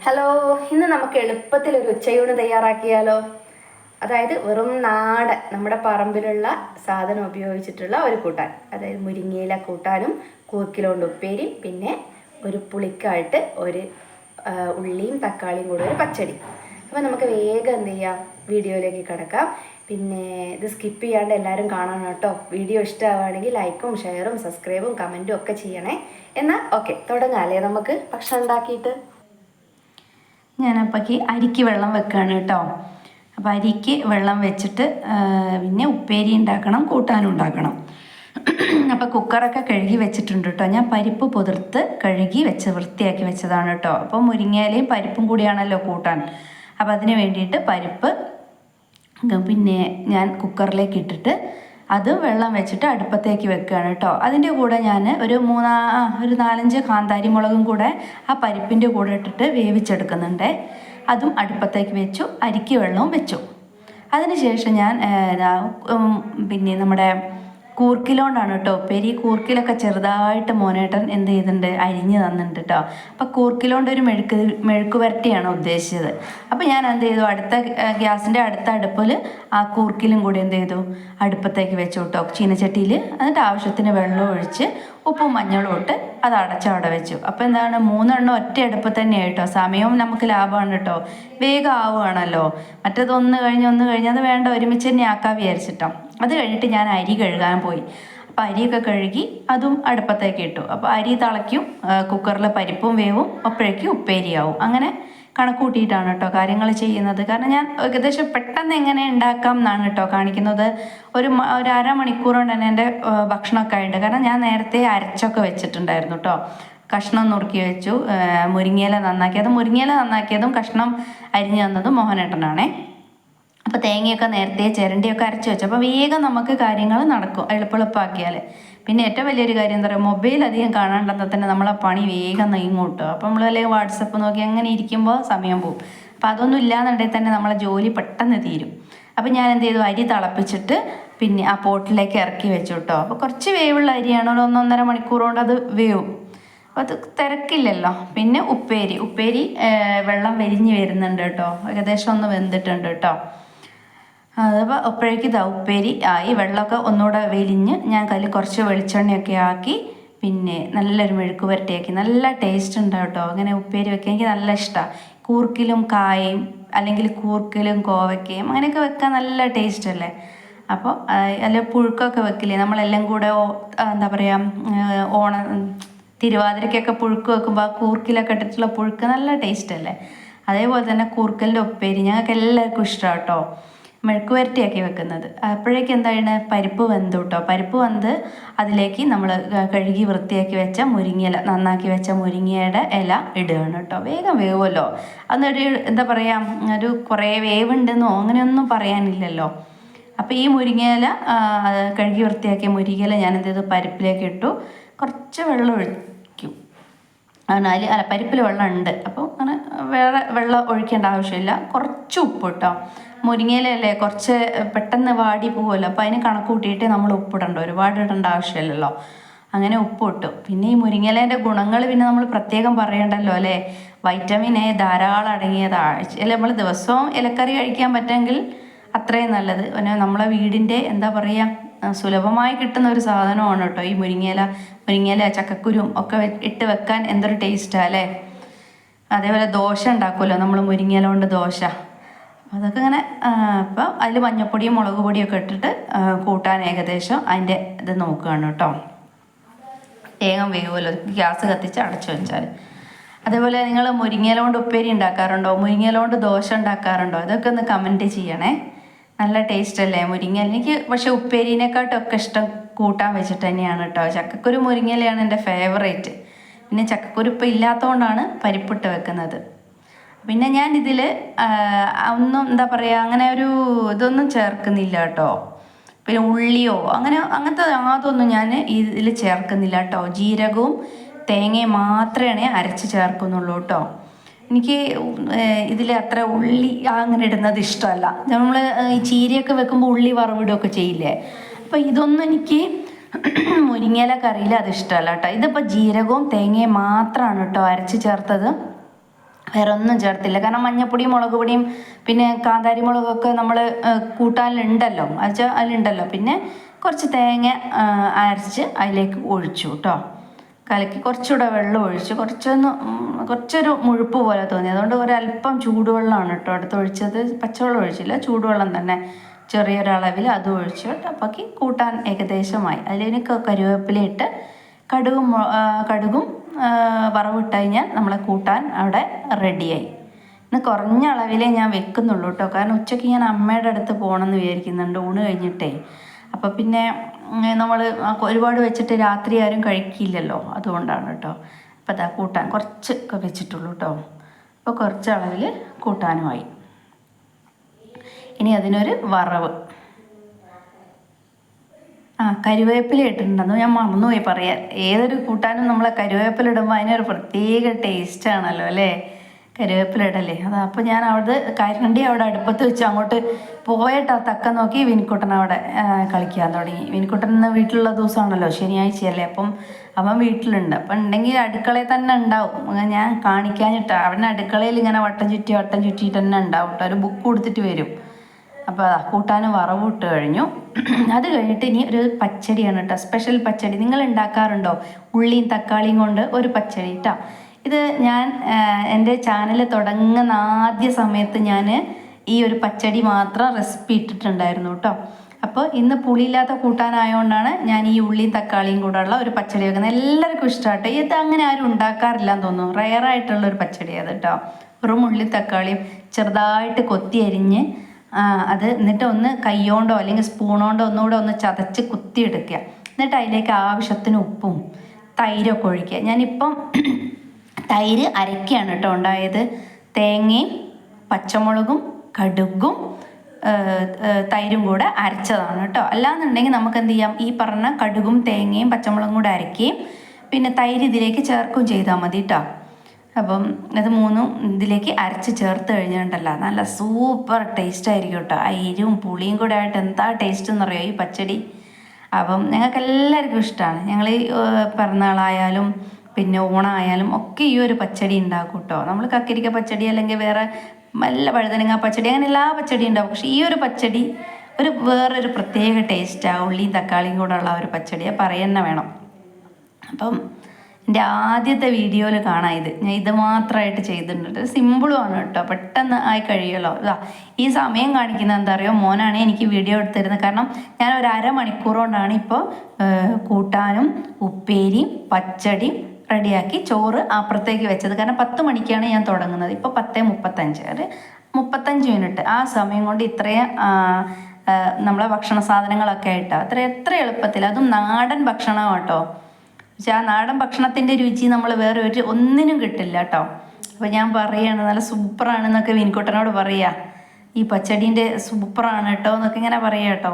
Hello, ഇന്ന് നമുക്ക് എളുപ്പത്തിൽ ഒരു ഉച്ചയൂണ് തയ്യാറാക്കിയാലോ? അതായത് വെറും നാടൻ നമ്മുടെ പറമ്പിലുള്ള സാധനം ഉപയോഗിച്ചിട്ടുള്ള ഒരു കൂട്ടാൻ, അതായത് മുരിങ്ങയില കൂട്ടാനും കൂർക്കിലോണ്ട് ഉപ്പേരിയും പിന്നെ ഒരു പുളിക്കായിട്ട് ഒരു ഉള്ളിയും തക്കാളിയും കൂടെ ഒരു പച്ചടി. അപ്പോൾ നമുക്ക് വേഗം എന്ത് ചെയ്യാം, വീഡിയോയിലേക്ക് കിടക്കാം. പിന്നെ ഇത് സ്കിപ്പ് ചെയ്യാണ്ട് എല്ലാവരും കാണണം കേട്ടോ. വീഡിയോ ഇഷ്ടമാവുകയാണെങ്കിൽ ലൈക്കും ഷെയറും സബ്സ്ക്രൈബും കമൻറ്റും ഒക്കെ ചെയ്യണേ. എന്നാൽ ഓക്കെ, തുടങ്ങാമല്ലേ നമുക്ക് ഭക്ഷണം ഉണ്ടാക്കിയിട്ട്. ഞാനപ്പോഴേക്ക് അരിക്ക് വെള്ളം വെക്കുകയാണ് കേട്ടോ. അപ്പോൾ അരിക്ക് വെള്ളം വെച്ചിട്ട് പിന്നെ ഉപ്പേരി ഉണ്ടാക്കണം, കൂട്ടാനും ഉണ്ടാക്കണം. അപ്പോൾ കുക്കറൊക്കെ കഴുകി വെച്ചിട്ടുണ്ട് കേട്ടോ. ഞാൻ പരിപ്പ് പുതിർത്ത് കഴുകി വെച്ച് വൃത്തിയാക്കി വെച്ചതാണ് കേട്ടോ. അപ്പോൾ മുരിങ്ങയിലയും പരിപ്പും കൂടിയാണല്ലോ കൂട്ടാൻ. അപ്പോൾ അതിന് വേണ്ടിയിട്ട് പരിപ്പ് പിന്നെ ഞാൻ കുക്കറിലേക്ക് ഇട്ടിട്ട് അത് വെള്ളം വെച്ചിട്ട് അടുപ്പത്തേക്ക് വെക്കുകയാണ് കേട്ടോ. അതിൻ്റെ കൂടെ ഞാൻ ഒരു 4-5 കാന്താരി മുളകും കൂടെ ആ പരിപ്പിൻ്റെ കൂടെ ഇട്ടിട്ട് വേവിച്ചെടുക്കുന്നുണ്ട്. അതും അടുപ്പത്തേക്ക് വെച്ചു, അരിക്ക് വെള്ളവും വെച്ചു. അതിനുശേഷം ഞാൻ പിന്നെ നമ്മുടെ കൂർക്കിലോണ്ടാണ് കേട്ടോ ഉപ്പേരി. കൂർക്കിലൊക്കെ ചെറുതായിട്ട് മോനേട്ടൻ എന്ത് ചെയ്തിട്ടുണ്ട്, അരിഞ്ഞ് തന്നിട്ടുണ്ട് കേട്ടോ. അപ്പോൾ കൂർക്കിലോണ്ട് ഒരു മെഴുക്ക് വരട്ടിയാണ് ഉദ്ദേശിച്ചത്. അപ്പോൾ ഞാൻ എന്ത് ചെയ്തു, ഗ്യാസിൻ്റെ അടുത്ത അടുപ്പിൽ ആ കൂർക്കിലും കൂടി എന്ത് ചെയ്തു, അടുപ്പത്തേക്ക് വെച്ചു കേട്ടോ, ചീനച്ചട്ടിയിൽ. എന്നിട്ട് ആവശ്യത്തിന് വെള്ളം ഒഴിച്ച് ഉപ്പും മഞ്ഞളും ഇട്ട് അത് അടച്ചവിടെ വെച്ചു. അപ്പോൾ എന്താണ്, 3 എണ്ണം ഒറ്റ അടുപ്പ് തന്നെയാണ് കേട്ടോ. സമയവും നമുക്ക് ലാഭമാണ് കേട്ടോ, വേഗം ആവുകയാണല്ലോ. മറ്റേത് ഒന്ന് കഴിഞ്ഞ് അത് വേണ്ട, ഒരുമിച്ച് തന്നെ ആക്കാൻ വിചാരിച്ചിട്ടോ. അത് കഴിഞ്ഞിട്ട് ഞാൻ അരി കഴുകാൻ പോയി. അപ്പോൾ അരിയൊക്കെ കഴുകി അതും അടുപ്പത്തേക്ക് ഇട്ടു. അപ്പോൾ അരി തിളയ്ക്കും, കുക്കറിൽ പരിപ്പും വേവും, അപ്പോഴേക്കും ഉപ്പേരിയാവും. അങ്ങനെ കണക്ക് കൂട്ടിയിട്ടാണ് കേട്ടോ കാര്യങ്ങൾ ചെയ്യുന്നത്. കാരണം ഞാൻ ഏകദേശം പെട്ടെന്ന് എങ്ങനെ ഉണ്ടാക്കാം എന്നാണ് കേട്ടോ കാണിക്കുന്നത്. ഒരു അരമണിക്കൂർ കൊണ്ട് തന്നെ എൻ്റെ ഭക്ഷണമൊക്കെ ആയിട്ട്. കാരണം ഞാൻ നേരത്തെ അരച്ചൊക്കെ വെച്ചിട്ടുണ്ടായിരുന്നു കേട്ടോ. കഷ്ണം നുറുക്കി വെച്ചു, മുരിങ്ങയില നന്നാക്കിയതും കഷ്ണം അരിഞ്ഞു തന്നതും മോഹനേട്ടനാണേ. അപ്പോൾ തേങ്ങയൊക്കെ നേരത്തെ ചിരണ്ടിയൊക്കെ അരച്ച് വെച്ചു. അപ്പോൾ വേഗം നമുക്ക് കാര്യങ്ങൾ നടക്കും എളുപ്പമാക്കിയാൽ. പിന്നെ ഏറ്റവും വലിയൊരു കാര്യം എന്താ പറയുക, മൊബൈൽ അധികം കാണാണ്ടെന്നാൽ തന്നെ നമ്മളെ പണി വേഗം നീങ്ങും കേട്ടോ. അപ്പോൾ നമ്മൾ അല്ലെങ്കിൽ വാട്സപ്പ് നോക്കി അങ്ങനെ ഇരിക്കുമ്പോൾ സമയം പോകും. അപ്പോൾ അതൊന്നും ഇല്ലാന്നുണ്ടെങ്കിൽ തന്നെ നമ്മളെ ജോലി പെട്ടെന്ന് തീരും. അപ്പോൾ ഞാൻ എന്ത് ചെയ്തു, അരി തിളപ്പിച്ചിട്ട് പിന്നെ ആ പോട്ടിലേക്ക് ഇറക്കി വെച്ചു കേട്ടോ. അപ്പോൾ കുറച്ച് വേവുള്ള അരിയാണ്, ഒരു 1-1.5 മണിക്കൂർ കൊണ്ട് അത് വേവും. അപ്പോൾ അത് തിരക്കില്ലല്ലോ. പിന്നെ ഉപ്പേരി വെള്ളം വലിഞ്ഞ് വരുന്നുണ്ട് കേട്ടോ, ഏകദേശം ഒന്ന് വെന്തിട്ടുണ്ട് കേട്ടോ. അതപ്പോൾ അപ്പോഴേക്കും ഉപ്പേരി ആയി, വെള്ളമൊക്കെ ഒന്നുകൂടെ വലിഞ്ഞ് ഞാൻ കയ്യിൽ കുറച്ച് വെളിച്ചെണ്ണയൊക്കെ ആക്കി പിന്നെ നല്ലൊരു മെഴുക്ക് പുരട്ടിയാക്കി. നല്ല ടേസ്റ്റ് ഉണ്ട് കേട്ടോ അങ്ങനെ ഉപ്പേരി വെക്കാൻ. എനിക്ക് നല്ല ഇഷ്ടമാണ്. കൂർക്കിലും കായയും അല്ലെങ്കിൽ കൂർക്കിലും കോവയ്ക്കയും അങ്ങനെയൊക്കെ വെക്കാൻ നല്ല ടേസ്റ്റ് അല്ലേ. അപ്പോൾ അല്ല പുഴുക്കൊക്കെ വെക്കില്ലേ നമ്മളെല്ലാം കൂടെ, എന്താ പറയുക, തിരുവാതിരയ്ക്കൊക്കെ പുഴുക്ക് വെക്കുമ്പോൾ ആ കൂർക്കിലൊക്കെ ഇട്ടിട്ടുള്ള പുഴുക്ക് നല്ല ടേസ്റ്റ് അല്ലേ. അതേപോലെ തന്നെ കൂർക്കലിൻ്റെ ഉപ്പേരി ഞങ്ങൾക്ക് എല്ലാവർക്കും ഇഷ്ടമാണ് കേട്ടോ, മെഴുക്ക് വരട്ടിയാക്കി വെക്കുന്നത്. അപ്പോഴേക്കും എന്താണ്, പരിപ്പ് വെന്തു കേട്ടോ. പരിപ്പ് വെന്ത് അതിലേക്ക് നമ്മൾ കഴുകി വൃത്തിയാക്കി വെച്ച നന്നാക്കി വെച്ച മുരിങ്ങയുടെ ഇല ഇടുകയാണ് കേട്ടോ. വേഗം വേവുമല്ലോ. അന്നൊരു എന്താ പറയുക, ഒരു കുറേ വേവുണ്ടെന്നോ അങ്ങനെയൊന്നും പറയാനില്ലല്ലോ. അപ്പോൾ ഈ മുരിങ്ങയില കഴുകി വൃത്തിയാക്കിയ മുരിങ്ങയില ഞാൻ എന്ത് ചെയ്തു, പരിപ്പിലേക്ക് ഇട്ടു. കുറച്ച് വെള്ളം ഒഴിക്കും. പരിപ്പിൽ വെള്ളം ഉണ്ട്, അപ്പോൾ അങ്ങനെ വേറെ വെള്ളം ഒഴിക്കേണ്ട ആവശ്യമില്ല. കുറച്ച് ഉപ്പ് കേട്ടോ, മുരിങ്ങയിലല്ലേ കുറച്ച് പെട്ടെന്ന് വാടി പോകുമല്ലോ. അപ്പോൾ അതിന് കണക്ക് കൂട്ടിയിട്ട് നമ്മൾ ഉപ്പിടണ്ട, ഒരുപാട് ഇടേണ്ട ആവശ്യമില്ലല്ലോ. അങ്ങനെ ഉപ്പ് ഇട്ടു. പിന്നെ ഈ മുരിങ്ങയിലേൻ്റെ ഗുണങ്ങൾ പിന്നെ നമ്മൾ പ്രത്യേകം പറയണ്ടല്ലോ അല്ലേ. വൈറ്റമിൻ എ ധാരാളം അടങ്ങിയതാണ്. നമ്മൾ ദിവസവും ഇലക്കറി കഴിക്കാൻ പറ്റുമെങ്കിൽ അത്രയും നല്ലത്. പിന്നെ നമ്മളെ വീടിൻ്റെ എന്താ പറയുക, സുലഭമായി കിട്ടുന്ന ഒരു സാധനമാണ് കേട്ടോ ഈ മുരിങ്ങയില ചക്കക്കുരും ഒക്കെ ഇട്ട് വെക്കാൻ എന്തൊരു ടേസ്റ്റാണ് അല്ലേ. അതേപോലെ ദോശ ഉണ്ടാക്കുമല്ലോ നമ്മൾ, മുരിങ്ങയില കൊണ്ട് ദോശ, അതൊക്കെ ഇങ്ങനെ. അപ്പം അതിൽ മഞ്ഞപ്പൊടിയും മുളക് പൊടിയൊക്കെ ഇട്ടിട്ട് കൂട്ടാൻ ഏകദേശം അതിൻ്റെ ഇത് നോക്കുകയാണ് കേട്ടോ. വേഗം വേവുമല്ലോ, ഗ്യാസ് കത്തിച്ച് അടച്ചു വെച്ചാൽ. അതേപോലെ നിങ്ങൾ മുരിങ്ങയില കൊണ്ട് ഉപ്പേരി ഉണ്ടാക്കാറുണ്ടോ, മുരിങ്ങയില കൊണ്ട് ദോശ ഉണ്ടാക്കാറുണ്ടോ, ഇതൊക്കെ ഒന്ന് കമൻറ്റ് ചെയ്യണേ. നല്ല ടേസ്റ്റ് അല്ലേ മുരിങ്ങയില. എനിക്ക് പക്ഷേ ഉപ്പേരിനെക്കാട്ടൊക്കെ ഇഷ്ടം കൂട്ടാൻ വെച്ചിട്ട് തന്നെയാണ് കേട്ടോ. ചക്കക്കുരു മുരിങ്ങയിലയാണ് എൻ്റെ ഫേവറേറ്റ്. പിന്നെ ചക്കക്കുരു ഇപ്പം ഇല്ലാത്തതുകൊണ്ടാണ് പരിപ്പിട്ട് വെക്കുന്നത്. പിന്നെ ഞാൻ ഇതിൽ ഒന്നും എന്താ പറയുക, അങ്ങനെ ഒരു ഇതൊന്നും ചേർക്കുന്നില്ല കേട്ടോ. പിന്നെ ഉള്ളിയോ അങ്ങനത്തെ യാതൊന്നും ഞാൻ ഇതിൽ ചേർക്കുന്നില്ല കേട്ടോ. ജീരകവും തേങ്ങയും മാത്രമേ അരച്ച് ചേർക്കുന്നുള്ളൂ കേട്ടോ. എനിക്ക് ഇതിൽ അത്ര ഉള്ളി അങ്ങനെ ഇടുന്നത് ഇഷ്ടമല്ല. നമ്മൾ ഈ ചീരയൊക്കെ വെക്കുമ്പോൾ ഉള്ളി വറവിടുകയൊക്കെ ചെയ്യില്ലേ. അപ്പോൾ ഇതൊന്നും എനിക്ക് മുരിങ്ങയില കറിയിൽ അത് ഇഷ്ടമല്ല കേട്ടോ. ഇതിപ്പോൾ ജീരകവും തേങ്ങയും മാത്രമാണ് കേട്ടോ അരച്ച് ചേർത്തത്. വേറെ ഒന്നും ചേർത്തില്ല. കാരണം മഞ്ഞപ്പൊടിയും മുളക് പൊടിയും പിന്നെ കാന്താരി മുളകൊക്കെ നമ്മൾ കൂട്ടാനിലുണ്ടല്ലോ, അതിലുണ്ടല്ലോ. പിന്നെ കുറച്ച് തേങ്ങ അരച്ച് അതിലേക്ക് ഒഴിച്ചു കേട്ടോ, കലക്കി കുറച്ചുകൂടെ വെള്ളം ഒഴിച്ച് കുറച്ചൊരു മുഴുപ്പ് പോലെ തോന്നി. അതുകൊണ്ട് ഒരല്പം ചൂടുവെള്ളമാണ് കേട്ടോ അടുത്ത് ഒഴിച്ചത്. പച്ചവെള്ളം ഒഴിച്ചില്ല, ചൂടുവെള്ളം തന്നെ ചെറിയൊരളവിൽ അത് ഒഴിച്ചു. അപ്പോഴേക്ക് കൂട്ടാൻ ഏകദേശമായി. അതിലേക്ക് കരുവേപ്പില ഇട്ട് കടുകും വറവിട്ട് കഴിഞ്ഞാൽ നമ്മളെ കൂട്ടാൻ അവിടെ റെഡിയായി. ഇന്ന് കുറഞ്ഞ അളവിലേ ഞാൻ വെക്കുന്നുള്ളൂ കേട്ടോ, കാരണം ഉച്ചയ്ക്ക് ഞാൻ അമ്മയുടെ അടുത്ത് പോകണമെന്ന് വിചാരിക്കുന്നുണ്ട് ഊണ് കഴിഞ്ഞിട്ടേ. അപ്പോൾ പിന്നെ നമ്മൾ ഒരുപാട് വെച്ചിട്ട് രാത്രി ആരും കഴിക്കില്ലല്ലോ, അതുകൊണ്ടാണ് കേട്ടോ. അപ്പോൾ അതാ കൂട്ടാൻ കുറച്ചൊക്കെ വെച്ചിട്ടുള്ളൂ കേട്ടോ. അപ്പോൾ കുറച്ച് അളവിൽ കൂട്ടാനുമായി. ഇനി അതിനൊരു വറവ്. കരുവേപ്പില ഇട്ടിട്ടുണ്ടെന്ന് ഞാൻ മറന്നുപോയി പറയാൻ. ഏതൊരു കൂട്ടാനും നമ്മളെ കരുവേപ്പില ഇടുമ്പോൾ അതിനൊരു പ്രത്യേക ടേസ്റ്റാണല്ലോ അല്ലേ, കരുവേപ്പില ഇടല്ലേ. അപ്പോൾ ഞാൻ അവിടെ കരണ്ടി അവിടെ അടുപ്പത്ത് വെച്ച് അങ്ങോട്ട് പോയിട്ടാ തക്ക നോക്കി വിനിക്കുട്ടൻ അവിടെ കളിക്കാൻ തുടങ്ങി. വിനിക്കുട്ടൻ ഇന്ന് വീട്ടിലുള്ള ദിവസമാണല്ലോ, ശനിയാഴ്ചയല്ലേ. അപ്പം അവൻ വീട്ടിലുണ്ട്. അപ്പം ഉണ്ടെങ്കിൽ അടുക്കളയിൽ തന്നെ ഉണ്ടാവും. ഞാൻ കാണിക്കാനിട്ടാ, അവൻ അടുക്കളയിൽ ഇങ്ങനെ വട്ടം ചുറ്റിയിട്ട് തന്നെ ഉണ്ടാവും കേട്ടോ. ഒരു ബുക്ക് കൊടുത്തിട്ട് വരും. അപ്പോൾ കൂട്ടാനും വറവ് ഇട്ട് കഴിഞ്ഞു. അത് കഴിഞ്ഞിട്ട് ഇനി ഒരു പച്ചടിയാണ് കേട്ടോ, സ്പെഷ്യൽ പച്ചടി. നിങ്ങൾ ഉണ്ടാക്കാറുണ്ടോ? ഉള്ളിയും തക്കാളിയും കൊണ്ട് ഒരു പച്ചടി കേട്ടോ. ഇത് ഞാൻ എൻ്റെ ചാനൽ തുടങ്ങുന്ന ആദ്യ സമയത്ത് ഞാൻ ഈ ഒരു പച്ചടി മാത്രം റെസിപ്പി ഇട്ടിട്ടുണ്ടായിരുന്നു കേട്ടോ. അപ്പോൾ ഇന്ന് പുളിയില്ലാത്ത കൂട്ടാനായതുകൊണ്ടാണ് ഞാൻ ഈ ഉള്ളിയും തക്കാളിയും കൂടെ ഉള്ള ഒരു പച്ചടി വെക്കുന്നത്. എല്ലാവർക്കും ഇഷ്ടമാട്ടോ. ഇത് അങ്ങനെ ആരും ഉണ്ടാക്കാറില്ല എന്ന് തോന്നുന്നു, റെയറായിട്ടുള്ള ഒരു പച്ചടിയാണ് കേട്ടോ. വെറും ഉള്ളി തക്കാളിയും ചെറുതായിട്ട് കൊത്തി അരിഞ്ഞ് അത് എന്നിട്ട് ഒന്ന് കൈയോണ്ടോ അല്ലെങ്കിൽ സ്പൂണോണ്ടോ ഒന്നുകൂടെ ഒന്ന് ചതച്ച് കുത്തിയെടുക്കുക. എന്നിട്ട് അതിലേക്ക് ആവശ്യത്തിന് ഉപ്പും തൈരൊക്കെ ഒഴിക്കുക. ഞാനിപ്പം തൈര് അരക്കുകയാണ് കേട്ടോ ഉണ്ടായത്. തേങ്ങയും പച്ചമുളകും കടുകും തൈരും കൂടെ അരച്ചതാണ് കേട്ടോ. അല്ലാന്നുണ്ടെങ്കിൽ നമുക്ക് എന്ത് ചെയ്യാം, ഈ പറഞ്ഞ കടുകും തേങ്ങയും പച്ചമുളകും കൂടെ അരക്കുകയും പിന്നെ തൈര് ഇതിലേക്ക് ചേർക്കുകയും ചെയ്താൽ മതി കേട്ടോ. അപ്പം ഇത് മൂന്നും ഇതിലേക്ക് അരച്ച് ചേർത്ത് കഴിഞ്ഞിട്ടുണ്ടല്ലോ, നല്ല സൂപ്പർ ടേസ്റ്റ് ആയിരിക്കും കേട്ടോ. എരിവും പുളിയും കൂടെ ആയിട്ട് എന്താ ടേസ്റ്റ് എന്നറിയോ ഈ പച്ചടി. അപ്പം ഞങ്ങൾക്ക് എല്ലാവർക്കും ഇഷ്ടമാണ്. ഞങ്ങൾ പിറന്നാളായാലും പിന്നെ ഓണമായാലും ഒക്കെ ഈ ഒരു പച്ചടി ഉണ്ടാക്കും കേട്ടോ. നമ്മൾ കക്കരിക്ക പച്ചടി അല്ലെങ്കിൽ വേറെ നല്ല വഴുതനങ്ങ പച്ചടി അങ്ങനെ എല്ലാ പച്ചടിയും ഉണ്ടാവും. പക്ഷേ ഈ ഒരു പച്ചടി വേറൊരു പ്രത്യേക ടേസ്റ്റാണ്. ഉള്ളിയും തക്കാളിയും കൂടെ ഉള്ള ഒരു പച്ചടിയെ പറയുന്ന വേണം. അപ്പം എൻ്റെ ആദ്യത്തെ വീഡിയോയിൽ കാണാം ഇത്. ഞാൻ ഇത് മാത്രമായിട്ട് ചെയ്തിട്ടുണ്ട്. സിമ്പിളുമാണ് കേട്ടോ, പെട്ടെന്ന് ആയി കഴിയുമല്ലോ. ഈ സമയം കാണിക്കുന്നത് എന്താ അറിയോ, മോനാണ് എനിക്ക് വീഡിയോ എടുത്തിരുന്നത്. കാരണം ഞാൻ ഒരു അരമണിക്കൂർ കൊണ്ടാണ് ഇപ്പോൾ കൂട്ടാനും ഉപ്പേരിയും പച്ചടിയും റെഡിയാക്കി ചോറ് അപ്പുറത്തേക്ക് വെച്ചത്. കാരണം 10 മണിക്കാണ് ഞാൻ തുടങ്ങുന്നത്. ഇപ്പോൾ 10:35, ഒരു 35 മിനിറ്റ്. ആ സമയം കൊണ്ട് ഇത്രയും നമ്മളെ ഭക്ഷണ സാധനങ്ങളൊക്കെ ആയിട്ടാണ് എത്ര എളുപ്പത്തിൽ. അതും നാടൻ ഭക്ഷണം കേട്ടോ. പക്ഷെ ആ നാടൻ ഭക്ഷണത്തിൻ്റെ രുചി നമ്മൾ വേറെ ഒന്നിനും കിട്ടില്ല കേട്ടോ. അപ്പോൾ ഞാൻ പറയുകയാണ് നല്ല സൂപ്പറാണെന്നൊക്കെ വിൻകുട്ടനോട് പറയുക. ഈ പച്ചടീൻ്റെ സൂപ്പറാണ് കേട്ടോ എന്നൊക്കെ ഇങ്ങനെ പറയുക കേട്ടോ.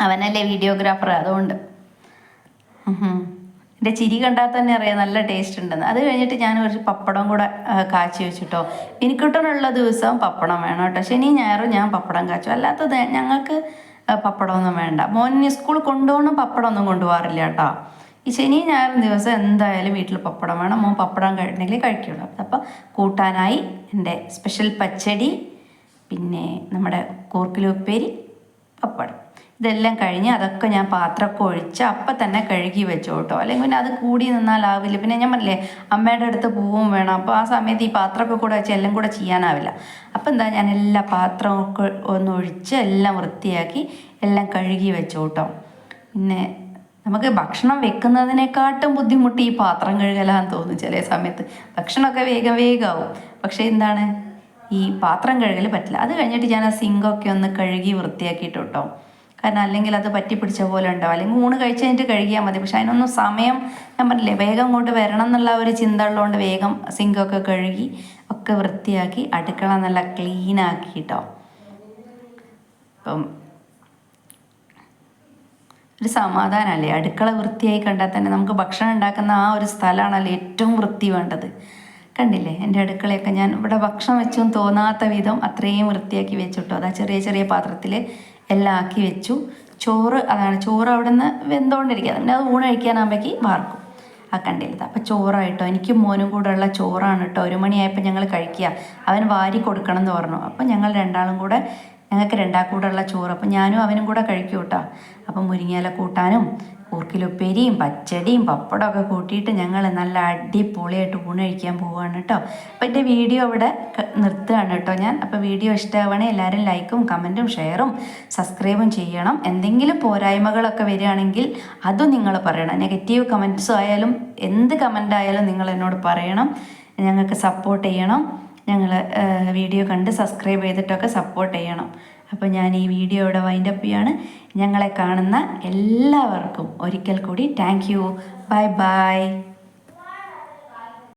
അവനല്ലേ വീഡിയോഗ്രാഫർ, അതുകൊണ്ട് എൻ്റെ ചിരി കണ്ടാൽ തന്നെ അറിയാം നല്ല ടേസ്റ്റ് ഉണ്ടെന്ന്. അത് കഴിഞ്ഞിട്ട് ഞാൻ ഒരു പപ്പടം കൂടെ കാച്ചി വെച്ചിട്ടോ. വിൻകുട്ടനുള്ള ദിവസം പപ്പടം വേണം കേട്ടോ. ശനി ഞായറും ഞാൻ പപ്പടം കാച്ചു. അല്ലാത്തത് ഞങ്ങൾക്ക് പപ്പടമൊന്നും വേണ്ട. മോനെ സ്കൂളിൽ കൊണ്ടുപോകണം, പപ്പടമൊന്നും കൊണ്ടുപോകാറില്ല കേട്ടോ. ഈ ശനി ഞായറും ദിവസം എന്തായാലും വീട്ടിൽ പപ്പടം വേണം. മോൻ പപ്പടം കഴിഞ്ഞെങ്കിൽ കഴിക്കുള്ളൂ. അപ്പോൾ കൂട്ടാനായി എൻ്റെ സ്പെഷ്യൽ പച്ചടി, പിന്നെ നമ്മുടെ കൂർക്കലുപ്പേരി, പപ്പടം, ഇതെല്ലാം കഴിഞ്ഞ് അതൊക്കെ ഞാൻ പാത്രമൊക്കെ ഒഴിച്ച് അപ്പം തന്നെ കഴുകി വെച്ചു കേട്ടോ. അല്ലെങ്കിൽ പിന്നെ അത് കൂടി നിന്നാലാവില്ല. പിന്നെ ഞാൻ പറഞ്ഞില്ലേ അമ്മയുടെ അടുത്ത് പോവും വേണം. അപ്പോൾ ആ സമയത്ത് ഈ പാത്രമൊക്കെ കൂടെ വെച്ച് എല്ലാം കൂടെ ചെയ്യാനാവില്ല. അപ്പോൾ എന്താ ഞാൻ എല്ലാ പാത്രമൊക്കെ ഒന്ന് ഒഴിച്ച് എല്ലാം വൃത്തിയാക്കി എല്ലാം കഴുകി വെച്ചു കേട്ടോ. പിന്നെ നമുക്ക് ഭക്ഷണം വെക്കുന്നതിനെക്കാട്ടും ബുദ്ധിമുട്ട് ഈ പാത്രം കഴുകലാന്ന് തോന്നും ചില സമയത്ത്. ഭക്ഷണമൊക്കെ വേഗമാവും, പക്ഷേ എന്താണ് ഈ പാത്രം കഴുകൽ പറ്റില്ല. അത് കഴിഞ്ഞിട്ട് ഞാൻ ആ സിങ്കൊക്കെ ഒന്ന് കഴുകി വൃത്തിയാക്കിയിട്ട് കേട്ടോ. കാരണം അല്ലെങ്കിൽ അത് പറ്റി പിടിച്ച പോലെ ഉണ്ടാവും. അല്ലെങ്കിൽ ഊണ് കഴിച്ച് കഴിഞ്ഞിട്ട് കഴുകിയാൽ മതി. പക്ഷെ അതിനൊന്നും സമയം, ഞാൻ പറഞ്ഞില്ലേ വേഗം കൊണ്ട് വരണം എന്നുള്ള ഒരു ചിന്ത ഉള്ളതുകൊണ്ട് വേഗം സിങ്കൊക്കെ കഴുകി ഒക്കെ വൃത്തിയാക്കി അടുക്കള നല്ല ക്ലീനാക്കി കേട്ടോ. അപ്പം ഒരു സമാധാനമല്ലേ, അടുക്കള വൃത്തിയായി കണ്ടാൽ തന്നെ നമുക്ക് ഭക്ഷണം ഉണ്ടാക്കുന്ന ആ ഒരു സ്ഥലമാണല്ലോ ഏറ്റവും വൃത്തി വേണ്ടത്. കണ്ടില്ലേ എൻ്റെ അടുക്കളയൊക്കെ ഞാൻ ഇവിടെ ഭക്ഷണം വെച്ചും തോന്നാത്ത വിധം അത്രയും വൃത്തിയാക്കി വെച്ചിട്ടോ. അതാ ചെറിയ ചെറിയ പാത്രത്തിൽ എല്ലാം ആക്കി വെച്ചു. ചോറ് അവിടെ നിന്ന് വെന്തുകൊണ്ടിരിക്കുക. പിന്നെ അത് ഊണ് കഴിക്കാനാകുമ്പോഴേക്ക് വാർക്കും. ആക്കണ്ടില്ലത്. അപ്പോൾ ചോറായിട്ടോ, എനിക്കും മോനും കൂടെ ഉള്ള ചോറാണ് കേട്ടോ. 1 മണിയായപ്പോൾ ഞങ്ങൾ കഴിക്കുക. അവൻ വാരി കൊടുക്കണം എന്ന് പറഞ്ഞു. അപ്പോൾ ഞങ്ങൾ രണ്ടാളും കൂടെ, ഞങ്ങൾക്ക് രണ്ടാൾക്കും കൂടെ ഉള്ള ചോറ്. അപ്പോൾ ഞാനും അവനും കൂടെ കഴിക്കും കേട്ടോ. അപ്പം മുരിങ്ങയില കൂട്ടാനും കൂർക്കിലുപ്പേരിയും പച്ചടിയും പപ്പടമൊക്കെ കൂട്ടിയിട്ട് ഞങ്ങൾ നല്ല അടിപൊളിയായിട്ട് ഊണ് കഴിക്കാൻ പോവുകയാണ് കേട്ടോ. അപ്പോൾ എൻ്റെ വീഡിയോ ഇവിടെ നിർത്തുകയാണ് കേട്ടോ ഞാൻ. അപ്പോൾ വീഡിയോ ഇഷ്ടമാവണേ എല്ലാവരും ലൈക്കും കമൻറ്റും ഷെയറും സബ്സ്ക്രൈബും ചെയ്യണം. എന്തെങ്കിലും പോരായ്മകളൊക്കെ വരികയാണെങ്കിൽ അതും നിങ്ങൾ പറയണം. നെഗറ്റീവ് കമൻറ്റ്സ് ആയാലും എന്ത് കമൻ്റ് ആയാലും നിങ്ങൾ എന്നോട് പറയണം. ഞങ്ങൾക്ക് സപ്പോർട്ട് ചെയ്യണം. ഞങ്ങൾ വീഡിയോ കണ്ട് സബ്സ്ക്രൈബ് ചെയ്തിട്ടൊക്കെ സപ്പോർട്ട് ചെയ്യണം. അപ്പോൾ ഞാൻ ഈ വീഡിയോ ഇവിടെ വൈൻഡപ്പ് ചെയ്യാണ്. ഞങ്ങളെ കാണുന്ന എല്ലാവർക്കും ഒരിക്കൽ കൂടി താങ്ക് യു. Bye bye.